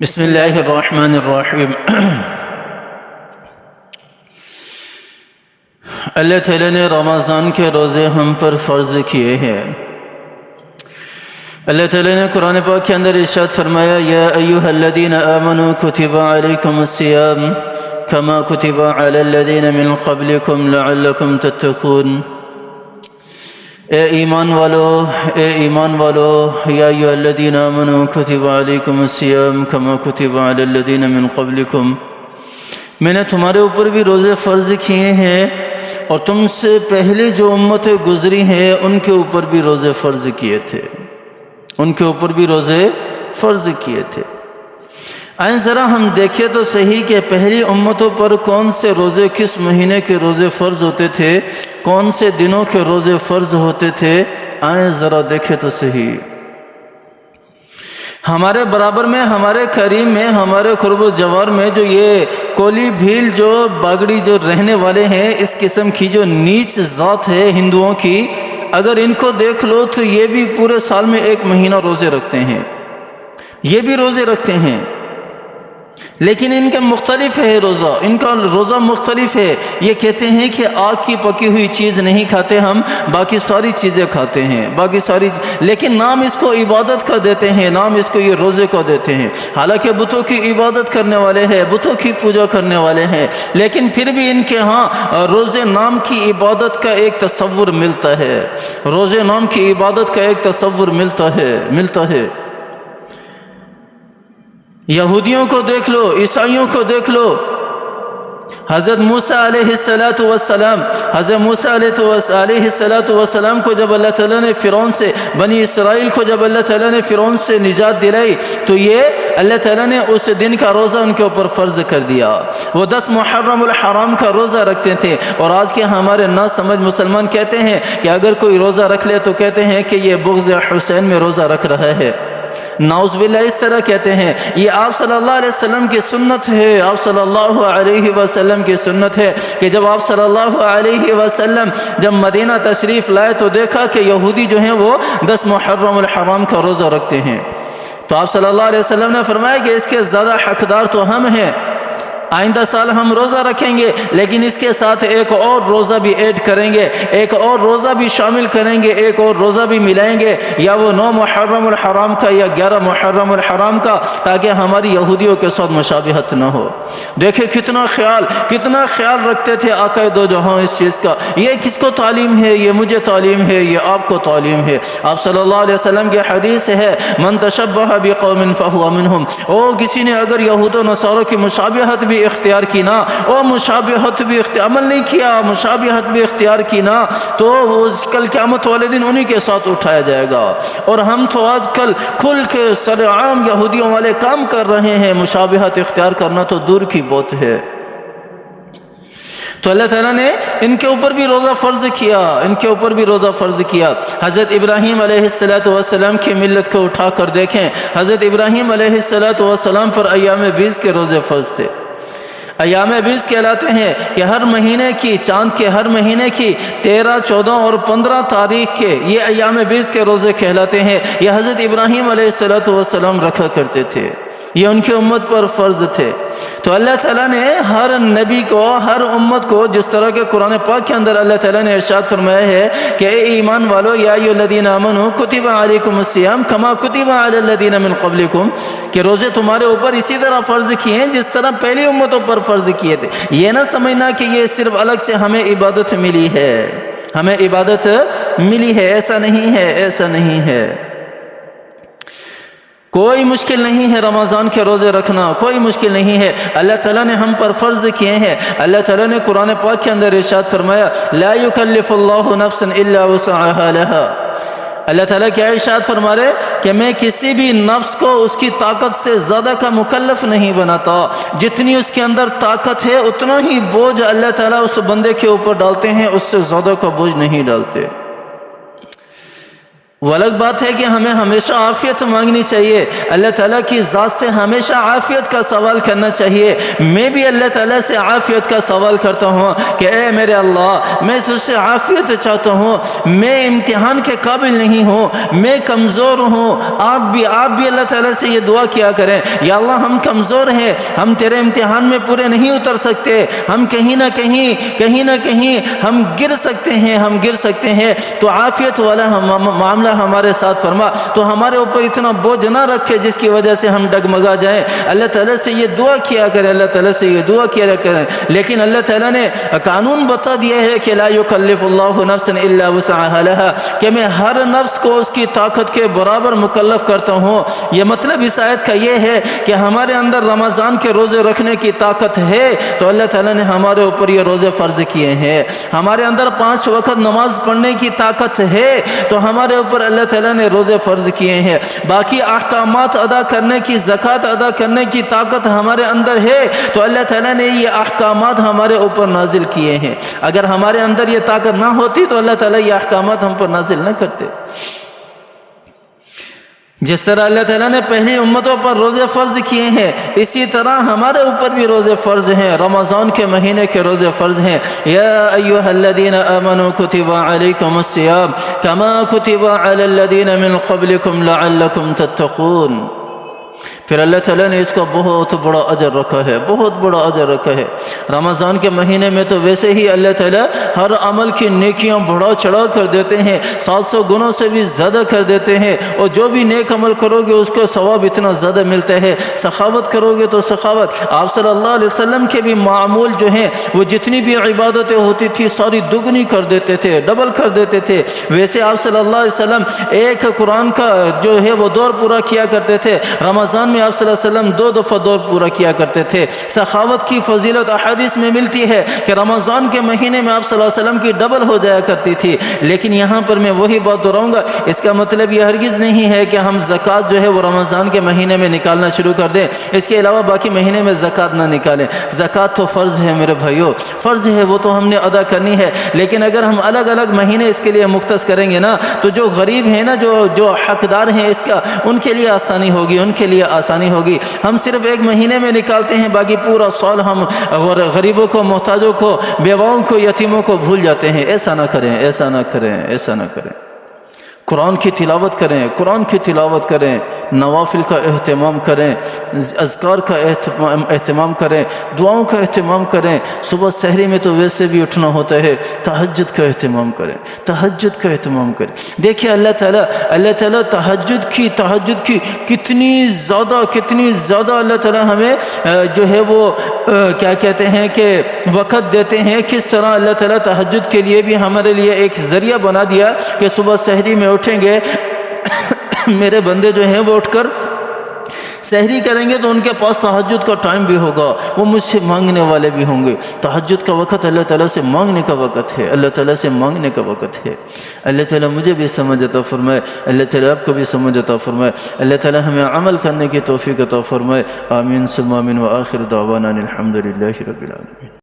بسم اللہ الرحمن الرحیم۔ اللہ تعالیٰ نے رمضان کے روزے ہم پر فرض کیے ہیں۔ اللہ تعالیٰ نے قرآن پاک کے اندر ارشاد فرمایا، یا ایہا الذین آمنوا کتب علیکم الصیام کما کتب علی الذین من قبلکم لعلکم تتقون۔ اے ایمان والو یا ایھا الذین آمنوا کتب علیکم الصیام کما کتب علی الذین من قبلکم، میں نے تمہارے اوپر بھی روزے فرض کیے ہیں اور تم سے پہلے جو امتیں گزری ہیں ان کے اوپر بھی روزے فرض کیے تھے، ان کے اوپر بھی روزے فرض کیے تھے۔ آئیں ذرا ہم دیکھیں تو صحیح کہ پہلی امتوں پر کون سے روزے، کس مہینے کے روزے فرض ہوتے تھے، کون سے دنوں کے روزے فرض ہوتے تھے۔ آئیں ذرا دیکھیں تو صحیح۔ ہمارے برابر میں، ہمارے قریب میں، ہمارے قرب و جوار میں جو یہ کولی بھیل جو باگڑی جو رہنے والے ہیں، اس قسم کی جو نیچ ذات ہے ہندوؤں کی، اگر ان کو دیکھ لو تو یہ بھی پورے سال میں ایک مہینہ روزے رکھتے ہیں، یہ بھی روزے رکھتے ہیں، لیکن ان کا مختلف ہے روزہ، ان کا روزہ مختلف ہے۔ یہ کہتے ہیں کہ آگ کی پکی ہوئی چیز نہیں کھاتے ہم، باقی ساری چیزیں کھاتے ہیں، لیکن نام اس کو عبادت کا دیتے ہیں، نام اس کو یہ روزے کا دیتے ہیں۔ حالانکہ بتوں کی عبادت کرنے والے ہیں، بتوں کی پوجا کرنے والے ہیں، لیکن پھر بھی ان کے ہاں روزے نام کی عبادت کا ایک تصور ملتا ہے، روزے نام کی عبادت کا ایک تصور ملتا ہے۔ یہودیوں کو دیکھ لو، عیسائیوں کو دیکھ لو۔ حضرت موسیٰ علیہ السلام کو جب اللہ تعالیٰ نے فرعون سے، بنی اسرائیل کو جب اللہ تعالیٰ نے فرعون سے نجات دلائی تو یہ اللہ تعالیٰ نے اس دن کا روزہ ان کے اوپر فرض کر دیا۔ وہ 10 محرم الحرام کا روزہ رکھتے تھے، اور آج کے ہمارے نا سمجھ مسلمان کہتے ہیں کہ اگر کوئی روزہ رکھ لے تو کہتے ہیں کہ یہ بغض حسین میں روزہ رکھ رہا ہے۔ نعوذ باللہ، اس طرح کہتے ہیں۔ یہ آپ صلی اللہ علیہ وسلم کی سنت ہے، آپ صلی اللہ علیہ وسلم کی سنت ہے کہ جب آپ صلی اللہ علیہ وسلم جب مدینہ تشریف لائے تو دیکھا کہ یہودی جو ہیں وہ 10 محرم الحرام کا روزہ رکھتے ہیں، تو آپ صلی اللہ علیہ وسلم نے فرمایا کہ اس کے زیادہ حقدار تو ہم ہیں، آئندہ سال ہم روزہ رکھیں گے، لیکن اس کے ساتھ ایک اور روزہ بھی ایڈ کریں گے، ایک اور روزہ بھی شامل کریں گے، ایک اور روزہ بھی ملائیں گے، یا وہ 9 محرم الحرام کا یا 11 محرم الحرام کا، تاکہ ہماری یہودیوں کے ساتھ مشابہت نہ ہو۔ دیکھیں کتنا خیال رکھتے تھے آقا دو جہاں اس چیز کا۔ یہ کس کو تعلیم ہے؟ یہ مجھے تعلیم ہے، یہ آپ کو تعلیم ہے۔ آپ صلی اللہ علیہ وسلم کی حدیث ہے، من تشبہ بقوم فہو منہم، کسی نے اگر یہود و نصاروں کی مشابہت بھی اختیار کی نا، مشابہت بھی عمل نہیں کیا، مشابہت بھی اختیار کی نا، تو وہ کل قیامت والے دن انہی کے ساتھ اٹھایا جائے گا۔ اور ہم تو آج کل کھل کے سر عام یہودیوں والے کام کر رہے ہیں، مشابہت اختیار کرنا تو دور کی بات ہے۔ تو اللہ تعالیٰ نے ان کے اوپر بھی روزہ فرض کیا، حضرت ابراہیم علیہ السلام کی ملت کو اٹھا کر دیکھیں، حضرت ابراہیم علیہ السلام پر ایام بیس کے روزے فرض تھے۔ ایام بیس کہلاتے ہیں کہ ہر مہینے کی، چاند کے ہر مہینے کی 13، 14 اور 15 تاریخ کے یہ ایام بیس کے روزے کہلاتے ہیں۔ یہ حضرت ابراہیم علیہ السلام رکھا کرتے تھے، یہ ان کی امت پر فرض تھے۔ تو اللہ تعالیٰ نے ہر نبی کو، ہر امت کو، جس طرح کے قرآن پاک کے اندر اللہ تعالیٰ نے ارشاد فرمایا ہے کہ اے ایمان والو، یا ایھا الذین آمنوا کتب علیکم الصیام کما کتب علی الذین من قبلکم، کہ روزے تمہارے اوپر اسی طرح فرض کیے ہیں جس طرح پہلی امتوں پر فرض کیے تھے۔ یہ نہ سمجھنا کہ یہ صرف الگ سے ہمیں عبادت ملی ہے، ایسا نہیں ہے۔ کوئی مشکل نہیں ہے رمضان کے روزے رکھنا، کوئی مشکل نہیں ہے، اللہ تعالیٰ نے ہم پر فرض کیے ہیں۔ اللہ تعالیٰ نے قرآن پاک کے اندر ارشاد فرمایا، لا یکلف اللہ نفسا الا وسعها لها۔ اللہ تعالیٰ کیا ارشاد فرما رہے کہ میں کسی بھی نفس کو اس کی طاقت سے زیادہ کا مکلف نہیں بناتا، جتنی اس کے اندر طاقت ہے اتنا ہی بوجھ اللہ تعالیٰ اس بندے کے اوپر ڈالتے ہیں، اس سے زیادہ کا بوجھ نہیں ڈالتے۔ وہ الگ بات ہے کہ ہمیں ہمیشہ عافیت مانگنی چاہیے، اللہ تعالیٰ کی ذات سے ہمیشہ عافیت کا سوال کرنا چاہیے۔ میں بھی اللہ تعالیٰ سے عافیت کا سوال کرتا ہوں کہ اے میرے اللہ، میں تجھ سے عافیت چاہتا ہوں، میں امتحان کے قابل نہیں ہوں، میں کمزور ہوں۔ آپ بھی اللہ تعالیٰ سے یہ دعا کیا کریں، یا اللہ ہم کمزور ہیں، ہم تیرے امتحان میں پورے نہیں اتر سکتے، ہم کہیں نہ کہیں ہم گر سکتے ہیں، تو عافیت والا معاملہ ہمارے ساتھ فرما، تو ہمارے اوپر اتنا بوجھ نہ رکھے جس کی وجہ سے ہم ڈگمگا جائیں۔ اللہ تعالیٰ سے یہ دعا کیا کریں، اللہ تعالیٰ سے یہ دعا کیا کریں۔ لیکن اللہ تعالیٰ نے قانون بتا دیا ہے کہ لا یکلف اللہ نفسا الا وسعها لها، کہ میں ہر نفس کو اس کی طاقت کے برابر مکلف کرتا ہوں۔ یہ مطلب اس آیت کا یہ ہے کہ ہمارے اندر رمضان کے روزے رکھنے کی طاقت ہے تو اللہ تعالیٰ نے ہمارے اوپر یہ روزے فرض کیے ہیں۔ ہمارے اندر 5 وقت نماز پڑھنے کی طاقت ہے تو ہمارے اوپر اللہ تعالیٰ نے روزے فرض کیے ہیں۔ باقی احکامات ادا کرنے کی، زکوٰۃ ادا کرنے کی طاقت ہمارے اندر ہے تو اللہ تعالیٰ نے یہ احکامات ہمارے اوپر نازل کیے ہیں۔ اگر ہمارے اندر یہ طاقت نہ ہوتی تو اللہ تعالیٰ یہ احکامات ہم پر نازل نہ کرتے۔ جس طرح اللہ تعالیٰ نے پہلی امتوں پر روزے فرض کیے ہیں، اسی طرح ہمارے اوپر بھی روزے فرض ہیں۔ رمضان کے مہینے کے روزے فرض ہیں۔ یا ایھا الذین آمنوا کتب علیکم الصیام کما کتب علی الذین من قبلکم لعلکم تتقون۔ پھر اللہ تعالیٰ نے اس کا بہت بڑا اجر رکھا ہے، بہت بڑا اجر رکھا ہے۔ رمضان کے مہینے میں تو ویسے ہی اللہ تعالیٰ ہر عمل کی نیکیاں بڑھا چڑھا کر دیتے ہیں، 700 گنوں سے بھی زیادہ کر دیتے ہیں، اور جو بھی نیک عمل کرو گے اس کو ثواب اتنا زیادہ ملتا ہے۔ سخاوت کرو گے تو سخاوت، آپ صلی اللہ علیہ وسلم کے بھی معمول جو ہیں وہ جتنی بھی عبادتیں ہوتی تھی ساری دگنی کر دیتے تھے، ڈبل کر دیتے تھے۔ ویسے آپ صلی اللہ علیہ وسلم ایک قرآن کا جو ہے وہ دور پورا کیا کرتے تھے، رمضان میں آپ صلی اللہ علیہ وسلم 2 دفعہ دور پورا کیا کرتے تھے۔ سخاوت کی فضیلت احادیث میں ملتی ہے کہ رمضان کے مہینے میں آپ صلی اللہ علیہ وسلم کی ڈبل ہو جایا کرتی تھی۔ لیکن یہاں پر میں وہی بات دہراؤں گا، اس کا مطلب یہ ہرگز نہیں ہے کہ ہم زکوٰۃ جو ہے وہ رمضان کے مہینے میں نکالنا شروع کر دیں، اس کے علاوہ باقی مہینے میں زکوٰۃ نہ نکالیں۔ زکوٰۃ تو فرض ہے میرے بھائیو، فرض ہے، وہ تو ہم نے ادا کرنی ہے۔ لیکن اگر ہم الگ الگ مہینے اس کے لیے مختص کریں گے نا تو جو غریب ہیں نا، جو حقدار ہیں اس کا، ان کے لیے آسانی ہوگی، ان کے لیے آسانی ہوگی۔ ہم صرف ایک مہینے میں نکالتے ہیں، باقی پورا سال ہم غریبوں کو، محتاجوں کو، بیواؤں کو، یتیموں کو بھول جاتے ہیں۔ ایسا نہ کریں، ایسا نہ کریں، ایسا نہ کریں۔ قرآن کی تلاوت کریں، قرآن کی تلاوت کریں، نوافل کا اہتمام کریں، اذکار کا اہتمام کریں، دعاؤں کا اہتمام کریں۔ صبح سحری میں تو ویسے بھی اٹھنا ہوتا ہے، تہجد کا اہتمام کریں، تہجد کا اہتمام کریں۔ دیکھیں اللہ تعالیٰ تہجد کی کتنی زیادہ اللہ تعالیٰ ہمیں جو ہے وہ کیا کہتے ہیں کہ وقت دیتے ہیں۔ کس طرح اللہ تعالیٰ تہجد کے لیے بھی ہمارے لیے ایک ذریعہ بنا دیا کہ صبح سحری میں اٹھیں گے میرے بندے جو ہیں وہ اٹھ کر سحری کریں گے تو ان کے پاس تہجد کا ٹائم بھی ہوگا، وہ مجھ سے مانگنے والے بھی ہوں گے۔ تہجد کا وقت اللہ تعالیٰ سے مانگنے کا وقت ہے، اللہ تعالیٰ سے مانگنے کا وقت ہے۔ اللہ تعالیٰ مجھے بھی سمجھ عطا فرمائے، اللہ تعالیٰ آپ کو بھی سمجھ عطا فرمائے، اللہ تعالیٰ ہمیں عمل کرنے کی توفیق عطا فرمائے۔ آمین ثم آمین، وآخر دعوانا الحمد للہ رب العالمین۔